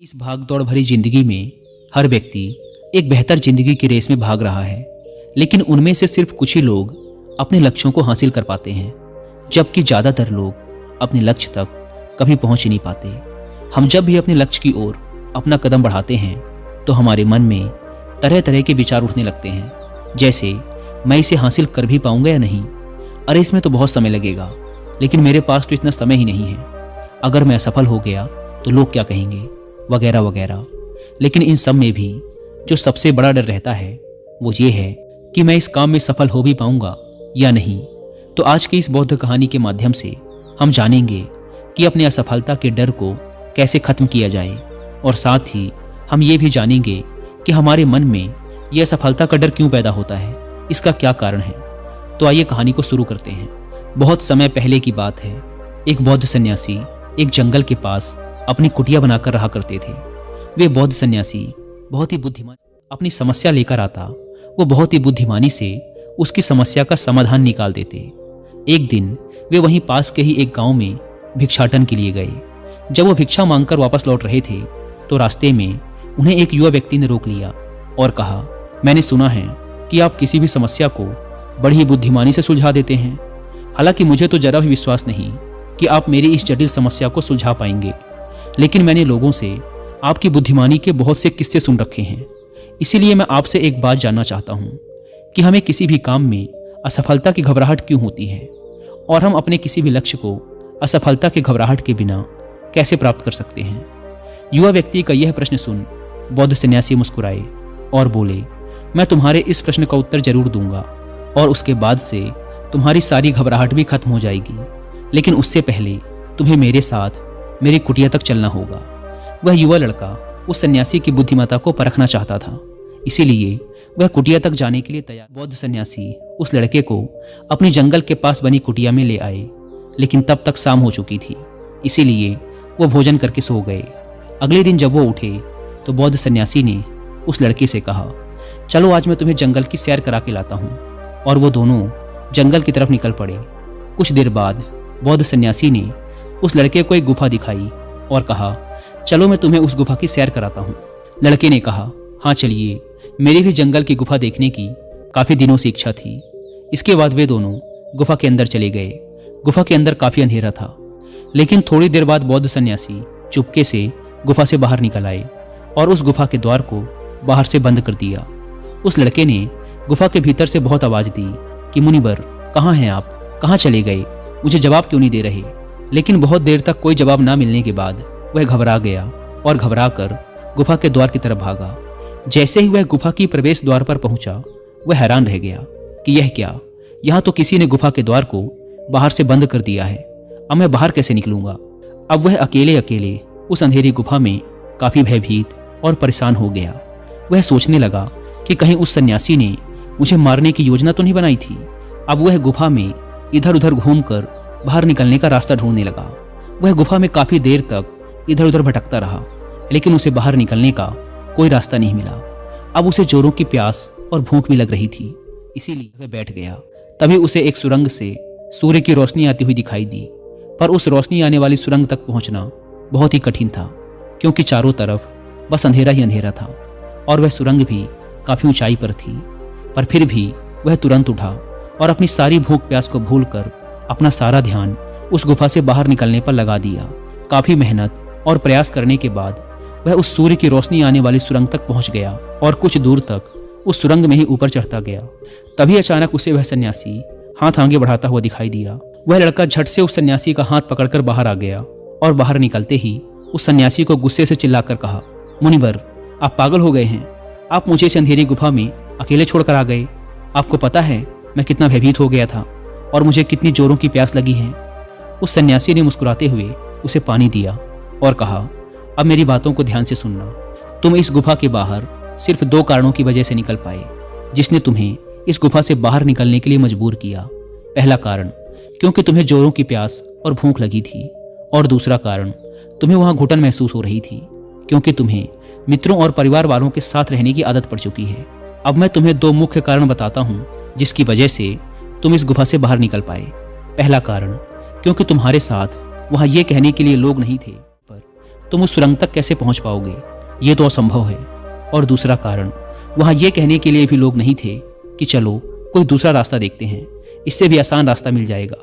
इस भाग दौड़ भरी जिंदगी में हर व्यक्ति एक बेहतर जिंदगी की रेस में भाग रहा है, लेकिन उनमें से सिर्फ कुछ ही लोग अपने लक्ष्यों को हासिल कर पाते हैं, जबकि ज़्यादातर लोग अपने लक्ष्य तक कभी पहुंच ही नहीं पाते। हम जब भी अपने लक्ष्य की ओर अपना कदम बढ़ाते हैं तो हमारे मन में तरह तरह के विचार उठने लगते हैं, जैसे मैं इसे हासिल कर भी पाऊंगा या नहीं, अरे इसमें तो बहुत समय लगेगा, लेकिन मेरे पास तो इतना समय ही नहीं है, अगर मैं असफल हो गया तो लोग क्या कहेंगे, वगैरह वगैरह। लेकिन इन सब में भी जो सबसे बड़ा डर रहता है वो ये है कि मैं इस काम में सफल हो भी पाऊंगा या नहीं। तो आज की इस बौद्ध कहानी के माध्यम से हम जानेंगे कि अपने असफलता के डर को कैसे खत्म किया जाए, और साथ ही हम ये भी जानेंगे कि हमारे मन में यह असफलता का डर क्यों पैदा होता है, इसका क्या कारण है। तो आइए कहानी को शुरू करते हैं। बहुत समय पहले की बात है। एक बौद्ध सन्यासी एक जंगल के पास अपनी कुटिया बनाकर रहा करते थे। वे बौद्ध सन्यासी बहुत ही बुद्धिमान अपनी समस्या लेकर आता, वो बहुत ही बुद्धिमानी से उसकी समस्या का समाधान निकाल देते। एक दिन वे वहीं पास के ही एक गांव में भिक्षाटन के लिए गए। जब वो भिक्षा मांगकर वापस लौट रहे थे तो रास्ते में उन्हें एक युवा व्यक्ति ने रोक लिया और कहा, मैंने सुना है कि आप किसी भी समस्या को बड़ी ही बुद्धिमानी से सुलझा देते हैं। हालांकि मुझे तो जरा भी विश्वास नहीं कि आप मेरी इस जटिल समस्या को सुलझा पाएंगे, लेकिन मैंने लोगों से आपकी बुद्धिमानी के बहुत से किस्से सुन रखे हैं। इसीलिए मैं आपसे एक बात जानना चाहता हूँ कि हमें किसी भी काम में असफलता की घबराहट क्यों होती है, और हम अपने किसी भी लक्ष्य को असफलता की घबराहट के बिना कैसे प्राप्त कर सकते हैं। युवा व्यक्ति का यह प्रश्न सुन बौद्ध सन्यासी मुस्कुराए और बोले, मैं तुम्हारे इस प्रश्न का उत्तर जरूर दूंगा, और उसके बाद से तुम्हारी सारी घबराहट भी खत्म हो जाएगी। लेकिन उससे पहले तुम्हें मेरे साथ मेरी कुटिया तक चलना होगा। वह युवा लड़का उस सन्यासी की बुद्धिमत्ता को परखना चाहता था, इसीलिए वह कुटिया तक जाने के लिए तैयार। बौद्ध सन्यासी उस लड़के को अपनी जंगल के पास बनी कुटिया में ले आए, लेकिन तब तक शाम हो चुकी थी, इसीलिए वो भोजन करके सो गए। अगले दिन जब वो उठे तो बौद्ध सन्यासी ने उस लड़के से कहा, चलो आज मैं तुम्हें जंगल की सैर करा के लाता हूँ। और वो दोनों जंगल की तरफ निकल पड़े। कुछ देर बाद बौद्ध सन्यासी ने उस लड़के को एक गुफा दिखाई और कहा, चलो मैं तुम्हें उस गुफा की सैर कराता हूँ। लड़के ने कहा, हाँ चलिए, मेरी भी जंगल की गुफा देखने की काफ़ी दिनों से इच्छा थी। इसके बाद वे दोनों गुफा के अंदर चले गए। गुफा के अंदर काफ़ी अंधेरा था, लेकिन थोड़ी देर बाद बौद्ध सन्यासी चुपके से गुफा से बाहर निकल आए और उस गुफा के द्वार को बाहर से बंद कर दिया। उस लड़के ने गुफा के भीतर से बहुत आवाज़ दी कि मुनिवर, कहाँ हैं आप, कहाँ चले गए, मुझे जवाब क्यों नहीं दे रहे। लेकिन बहुत देर तक कोई जवाब ना मिलने के बाद वह घबरा गया और घबरा कर गुफा के द्वार की तरफ भागा। जैसे ही वह गुफा की प्रवेश द्वार पर पहुंचा, वह हैरान रह गया कि यह क्या, यहाँ तो किसी ने गुफा के द्वार को बाहर से बंद कर दिया है, अब मैं बाहर कैसे निकलूंगा। अब वह अकेले अकेले उस अंधेरी गुफा में काफ़ी भयभीत और परेशान हो गया। वह सोचने लगा कि कहीं उस सन्यासी ने मुझे मारने की योजना तो नहीं बनाई थी। अब वह गुफा में इधर उधर घूमकर बाहर निकलने का रास्ता ढूंढने लगा। वह गुफा में काफ़ी देर तक इधर उधर भटकता रहा, लेकिन उसे बाहर निकलने का कोई रास्ता नहीं मिला। अब उसे जोरों की प्यास और भूख भी लग रही थी, इसीलिए वह बैठ गया। तभी उसे एक सुरंग से सूर्य की रोशनी आती हुई दिखाई दी, पर उस रोशनी आने वाली सुरंग तक पहुंचना बहुत ही कठिन था, क्योंकि चारों तरफ बस अंधेरा ही अंधेरा था और वह सुरंग भी काफ़ी ऊंचाई पर थी। पर फिर भी वह तुरंत उठा और अपनी सारी भूख प्यास को भूलकर अपना सारा ध्यान उस गुफा से बाहर निकलने पर लगा दिया। काफ़ी मेहनत और प्रयास करने के बाद वह उस सूर्य की रोशनी आने वाली सुरंग तक पहुंच गया और कुछ दूर तक उस सुरंग में ही ऊपर चढ़ता गया। तभी अचानक उसे वह सन्यासी हाथ आगे बढ़ाता हुआ दिखाई दिया। वह लड़का झट से उस सन्यासी का हाथ पकड़कर बाहर आ गया और बाहर निकलते ही उस सन्यासी को गुस्से से चिल्लाकर कहा, मुनिवर, आप पागल हो गए हैं, आप मुझे इस अंधेरी गुफा में अकेले छोड़कर आ गए। आपको पता है मैं कितना भयभीत हो गया था और मुझे कितनी जोरों की प्यास लगी है। उस सन्यासी ने मुस्कुराते हुए उसे पानी दिया और कहा, अब मेरी बातों को ध्यान से सुनना। तुम इस गुफा के बाहर सिर्फ 2 कारणों की वजह से निकल पाए, जिसने तुम्हें इस गुफा से बाहर निकलने के लिए मजबूर किया। पहला कारण क्योंकि तुम्हें जोरों की प्यास और भूख लगी थी, और दूसरा कारण तुम्हें वहाँ घुटन महसूस हो रही थी, क्योंकि तुम्हें मित्रों और परिवार वालों के साथ रहने की आदत पड़ चुकी है। अब मैं तुम्हें 2 मुख्य कारण बताता हूँ जिसकी वजह से तुम इस गुफा से बाहर निकल पाए। पहला कारण, क्योंकि तुम्हारे साथ वहाँ ये कहने के लिए लोग नहीं थे, पर तुम उस सुरंग तक कैसे पहुंच पाओगे, ये तो असंभव है। और दूसरा कारण, वहां ये कहने के लिए भी लोग नहीं थे कि चलो कोई दूसरा रास्ता देखते हैं, इससे भी आसान रास्ता मिल जाएगा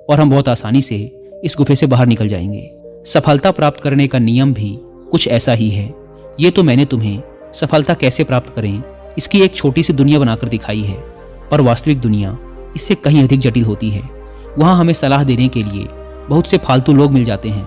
और हम बहुत आसानी से इस गुफे से बाहर निकल जाएंगे। सफलता प्राप्त करने का नियम भी कुछ ऐसा ही है। ये तो मैंने तुम्हें सफलता कैसे प्राप्त करें इसकी एक छोटी सी दुनिया बनाकर दिखाई है, पर वास्तविक दुनिया इससे कहीं अधिक जटिल होती है। वहाँ हमें सलाह देने के लिए बहुत से फालतू लोग मिल जाते हैं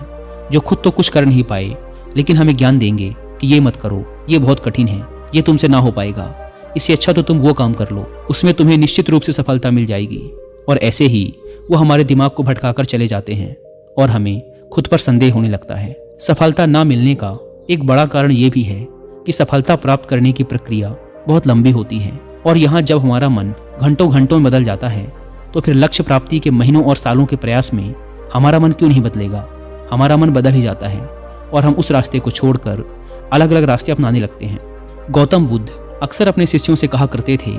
जो खुद तो कुछ कर नहीं पाए, लेकिन हमें ज्ञान देंगे कि ये मत करो, ये बहुत कठिन है, ये तुमसे ना हो पाएगा, इससे अच्छा तो तुम वो काम कर लो, उसमें तुम्हें निश्चित रूप से सफलता मिल जाएगी। और ऐसे ही वो हमारे दिमाग को भटकाकर चले जाते हैं और हमें खुद पर संदेह होने लगता है। सफलता ना मिलने का एक बड़ा कारण ये भी है कि सफलता प्राप्त करने की प्रक्रिया बहुत लंबी होती है, और यहाँ जब हमारा मन घंटों घंटों में बदल जाता है तो फिर लक्ष्य प्राप्ति के महीनों और सालों के प्रयास में हमारा मन क्यों नहीं बदलेगा। हमारा मन बदल ही जाता है और हम उस रास्ते को छोड़कर अलग अलग रास्ते अपनाने लगते हैं। गौतम बुद्ध अक्सर अपने शिष्यों से कहा करते थे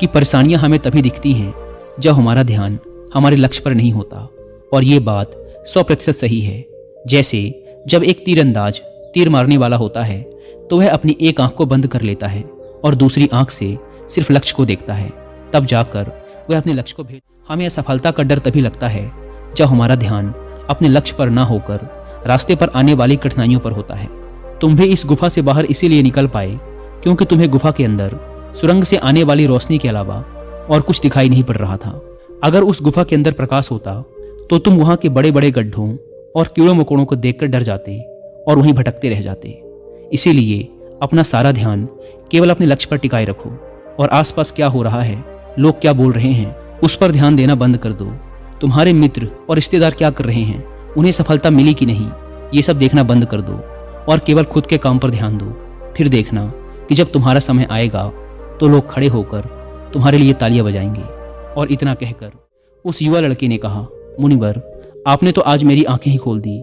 कि परेशानियां हमें तभी दिखती हैं जब हमारा ध्यान हमारे लक्ष्य पर नहीं होता, और ये बात 100% सही है। जैसे जब एक तीरंदाज तीर मारने वाला होता है तो वह अपनी एक आंख को बंद कर लेता है और दूसरी आंख से सिर्फ लक्ष्य को देखता है, तब जाकर वह अपने लक्ष्य को भेद। हमें असफलता का डर तभी लगता है जब हमारा ध्यान अपने लक्ष्य पर ना होकर रास्ते पर आने वाली कठिनाइयों पर होता है। तुम भी इस गुफा से बाहर इसीलिए निकल पाए क्योंकि तुम्हें गुफा के अंदर सुरंग से आने वाली रोशनी के अलावा और कुछ दिखाई नहीं पड़ रहा था। अगर उस गुफा के अंदर प्रकाश होता तो तुम वहां के बड़े बड़े गड्ढों और कीड़ों मकोड़ों को देखकर डर जाते और वहीं भटकते रह जाते। इसीलिए अपना सारा ध्यान केवल अपने लक्ष्य पर टिकाए रखो और आसपास क्या हो रहा है, लोग क्या बोल रहे हैं, उस पर ध्यान देना बंद कर दो। तुम्हारे मित्र और रिश्तेदार क्या कर रहे हैं, उन्हें सफलता मिली कि नहीं, ये सब देखना बंद कर दो और केवल खुद के काम पर ध्यान दो। फिर देखना कि जब तुम्हारा समय आएगा तो लोग खड़े होकर तुम्हारे लिए तालियां बजाएंगे। और इतना कहकर उस युवा लड़के ने कहा, मुनिवर, आपने तो आज मेरी आंखें ही खोल दी।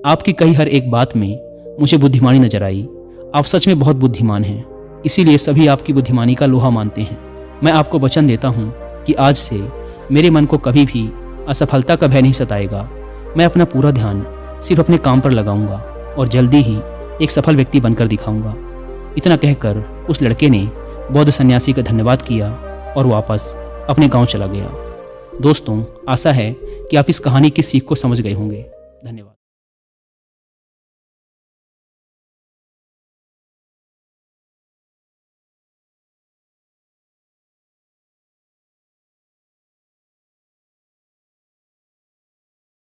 आपकी कही हर एक बात में मुझे बुद्धिमानी नजर आई। आप सच में बहुत बुद्धिमान हैं, इसीलिए सभी आपकी बुद्धिमानी का लोहा मानते हैं। मैं आपको वचन देता हूँ कि आज से मेरे मन को कभी भी असफलता का भय नहीं सताएगा। मैं अपना पूरा ध्यान सिर्फ अपने काम पर लगाऊंगा और जल्दी ही एक सफल व्यक्ति बनकर दिखाऊंगा। इतना कहकर उस लड़के ने बौद्ध सन्यासी का धन्यवाद किया और वापस अपने गांव चला गया। दोस्तों, आशा है कि आप इस कहानी की सीख को समझ गए होंगे। धन्यवाद।